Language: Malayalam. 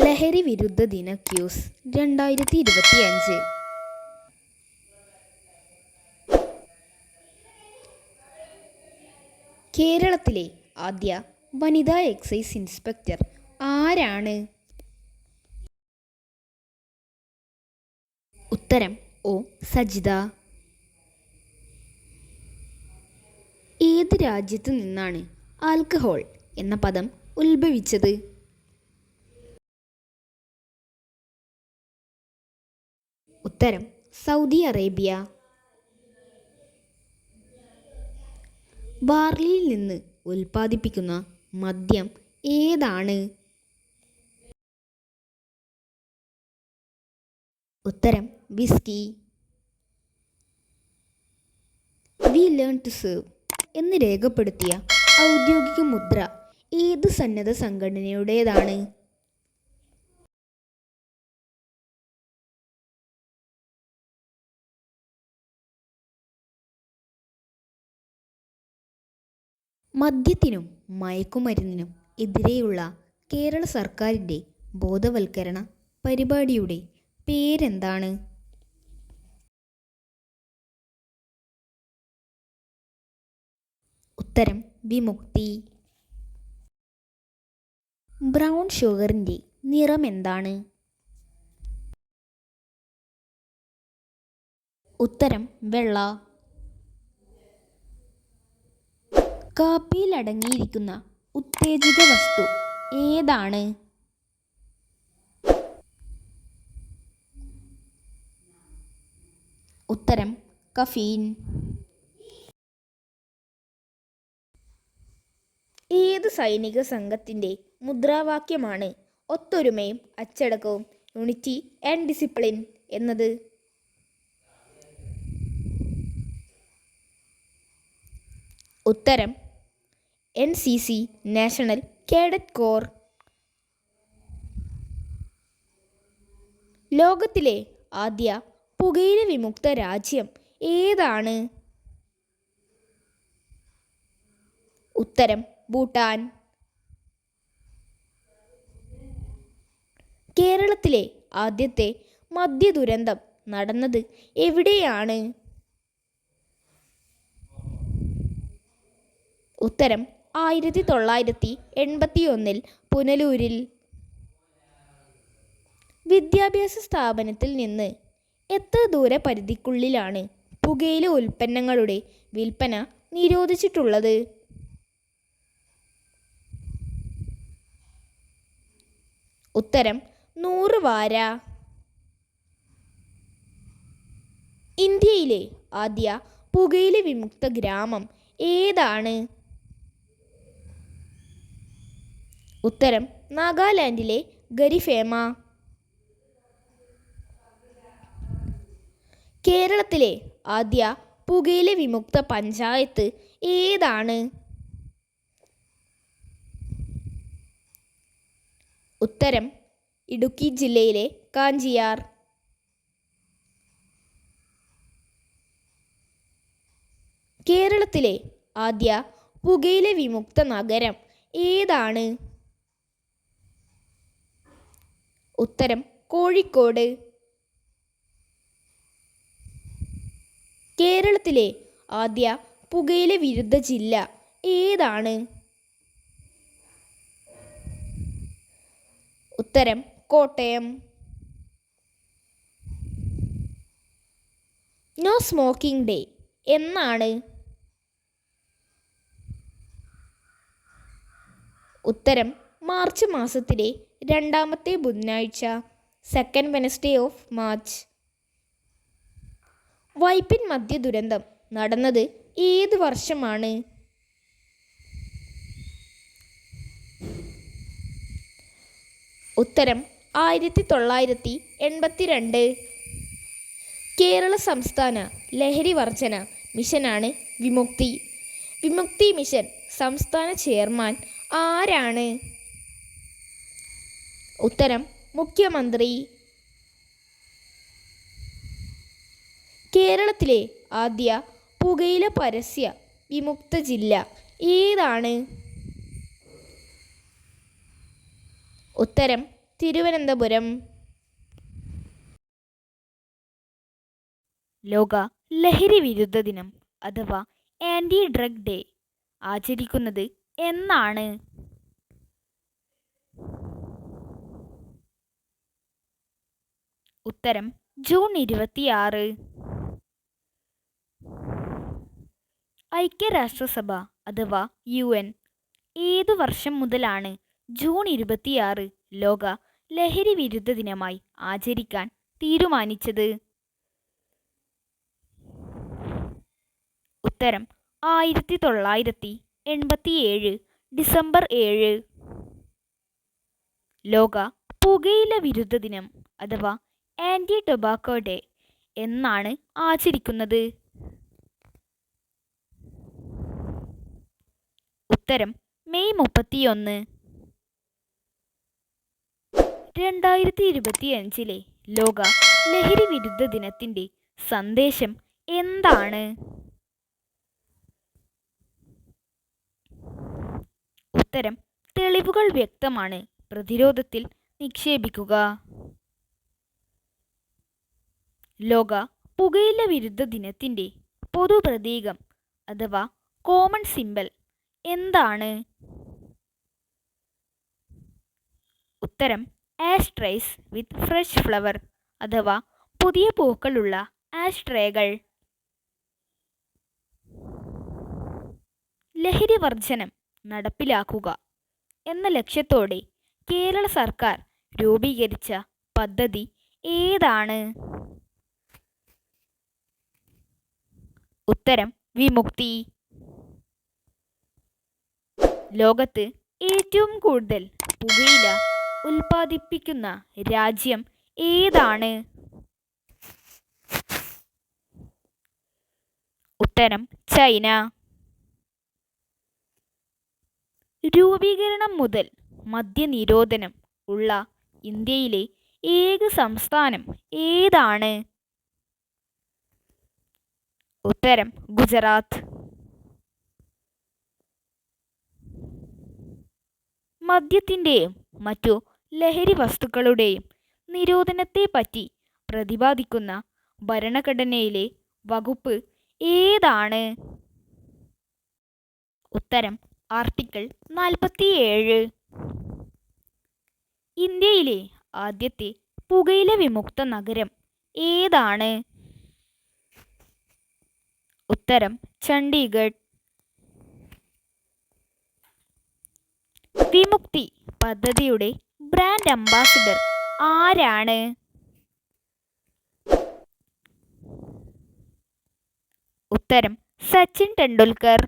ലഹരി വിരുദ്ധ ദിന ക്യൂസ് 2025. കേരളത്തിലെ ആദ്യ വനിതാ എക്സൈസ് ഇൻസ്പെക്ടർ ആരാണ്? ഉത്തരം ഒ സജിത. ഏത് രാജ്യത്തു നിന്നാണ് ആൽക്കഹോൾ എന്ന പദം ഉത്ഭവിച്ചത്? ഉത്തരം സൗദി അറേബ്യ. ബാർലിയിൽ നിന്ന് ഉൽപ്പാദിപ്പിക്കുന്ന മദ്യം ഏതാണ്? ഉത്തരം whisky. We learn to serve എന്ന് രേഖപ്പെടുത്തിയ ഔദ്യോഗിക മുദ്ര ഏത് സന്നദ്ധ സംഘടനയുടേതാണ്? മദ്യത്തിനും മയക്കുമരുന്നിനും എതിരെയുള്ള കേരള സർക്കാരിൻ്റെ ബോധവൽക്കരണ പരിപാടിയുടെ പേരെന്താണ്? ഉത്തരം വിമുക്തി. ബ്രൗൺ ഷുഗറിൻ്റെ നിറം എന്താണ്? ഉത്തരം വെള്ള. കാപ്പിയിൽ അടങ്ങിയിരിക്കുന്ന ഉത്തേജക വസ്തു ഏതാണ്? ഉത്തരം കഫീൻ. ഏത് സൈനിക സംഘത്തിൻ്റെ മുദ്രാവാക്യമാണ് ഒത്തൊരുമയും അച്ചടക്കവും, യൂണിറ്റി ആൻഡ് ഡിസിപ്ലിൻ എന്നത്? ഉത്തരം NCC നാഷണൽ കേഡറ്റ് കോർ. ലോകത്തിലെ ആദ്യ പുകയില വിമുക്ത രാജ്യം ഏതാണ്? ഉത്തരം ഭൂട്ടാൻ. കേരളത്തിലെ ആദ്യത്തെ മദ്യ ദുരന്തം നടന്നത് എവിടെയാണ്? ഉത്തരം 1981 പുനലൂരിൽ. വിദ്യാഭ്യാസ സ്ഥാപനത്തിൽ നിന്ന് എത്ര ദൂരപരിധിക്കുള്ളിലാണ് പുകയില ഉൽപ്പന്നങ്ങളുടെ വിൽപ്പന നിരോധിച്ചിട്ടുള്ളത്? ഉത്തരം 100 വാര. ഇന്ത്യയിലെ ആദ്യ പുകയില വിമുക്ത ഗ്രാമം ഏതാണ്? ഉത്തരം നാഗാലാൻഡിലെ ഗരിഫേമ. കേരളത്തിലെ ആദ്യ പുകയില വിമുക്ത പഞ്ചായത്ത് ഏതാണ്? ഉത്തരം ഇടുക്കി ജില്ലയിലെ കാഞ്ചിയാർ. കേരളത്തിലെ ആദ്യ പുകയില വിമുക്ത നഗരം ഏതാണ്? ഉത്തരം കോഴിക്കോട്. കേരളത്തിലെ ആദ്യ പുകയില വിരുദ്ധ ജില്ല ഏതാണ്? ഉത്തരം കോട്ടയം. നോ സ്മോക്കിംഗ് ഡേ എന്നാണ്? ഉത്തരം മാർച്ച് മാസത്തിലെ 2ാമത്തെ ബുധനാഴ്ച, second Wednesday of March. Vypin മദ്യ ദുരന്തം നടന്നത് ഏത് വർഷമാണ്? ഉത്തരം 1982. കേരള സംസ്ഥാന ലഹരി വർജന മിഷനാണ് വിമുക്തി. വിമുക്തി മിഷൻ സംസ്ഥാന ചെയർമാൻ ആരാണ്? ഉത്തരം മുഖ്യമന്ത്രി. കേരളത്തിലെ ആദ്യ പുകയില പരസ്യ വിമുക്ത ജില്ല ഏതാണ്? ഉത്തരം തിരുവനന്തപുരം. ലോക ലഹരി വിരുദ്ധ ദിനം അഥവാ ആൻറ്റി ഡ്രഗ് ഡേ ആചരിക്കുന്നത് എന്നാണ്? ഉത്തരം ജൂൺ 26. ഐക്യരാഷ്ട്രസഭ അഥവാ UN ഏതു വർഷം മുതലാണ് ജൂൺ 26 ലോക ലഹരി വിരുദ്ധ ദിനമായി ആചരിക്കാൻ തീരുമാനിച്ചത്? ഉത്തരം 1987 ഡിസംബർ 7. ലോക പുകയില വിരുദ്ധ ദിനം അഥവാ ആൻറ്റി ടൊബാക്കോ ഡേ എന്നാണ് ആചരിക്കുന്നത്? ഉത്തരം മെയ് 31. 2025 ലോക ലഹരി വിരുദ്ധ ദിനത്തിൻ്റെ സന്ദേശം എന്താണ്? ഉത്തരം തെളിവുകൾ വ്യക്തമാണ്, പ്രതിരോധത്തിൽ നിക്ഷേപിക്കുക. ലോക പുകയില വിരുദ്ധ ദിനത്തിൻ്റെ പൊതുപ്രതീകം അഥവാ കോമൺ സിംബൽ എന്താണ്? ഉത്തരം ആഷ്ട്രേസ് വിത്ത് ഫ്രഷ് ഫ്ലവർ അഥവാ പുതിയ പൂക്കളുള്ള ആഷ്ട്രേകൾ. ലഹരി വർജനം നടപ്പിലാക്കുക എന്ന ലക്ഷ്യത്തോടെ കേരള സർക്കാർ രൂപീകരിച്ച പദ്ധതി ഏതാണ്? ഉത്തരം വിമുക്തി. ലോകത്ത് ഏറ്റവും കൂടുതൽ പുകയില ഉൽപ്പാദിപ്പിക്കുന്ന രാജ്യം ഏതാണ്? ഉത്തരം ചൈന. രൂപീകരണം മുതൽ മദ്യനിരോധനം ഉള്ള ഇന്ത്യയിലെ ഏക സംസ്ഥാനം ഏതാണ്? ഉത്തരം ഗുജറാത്ത്. മദ്യത്തിൻ്റെയും മറ്റു ലഹരി വസ്തുക്കളുടെയും നിരോധനത്തെപ്പറ്റി പ്രതിപാദിക്കുന്ന ഭരണഘടനയിലെ വകുപ്പ് ഏതാണ്? ഉത്തരം ആർട്ടിക്കിൾ 47. ഇന്ത്യയിലെ ആദ്യത്തെ പുകയില വിമുക്ത നഗരം ഏതാണ്? ഉത്തരം ചണ്ഡീഗഡ്. വിമുക്തി പദ്ധതിയുടെ ബ്രാൻഡ് അംബാസിഡർ ആരാണ്? ഉത്തരം സച്ചിൻ ടെണ്ടുൽക്കർ.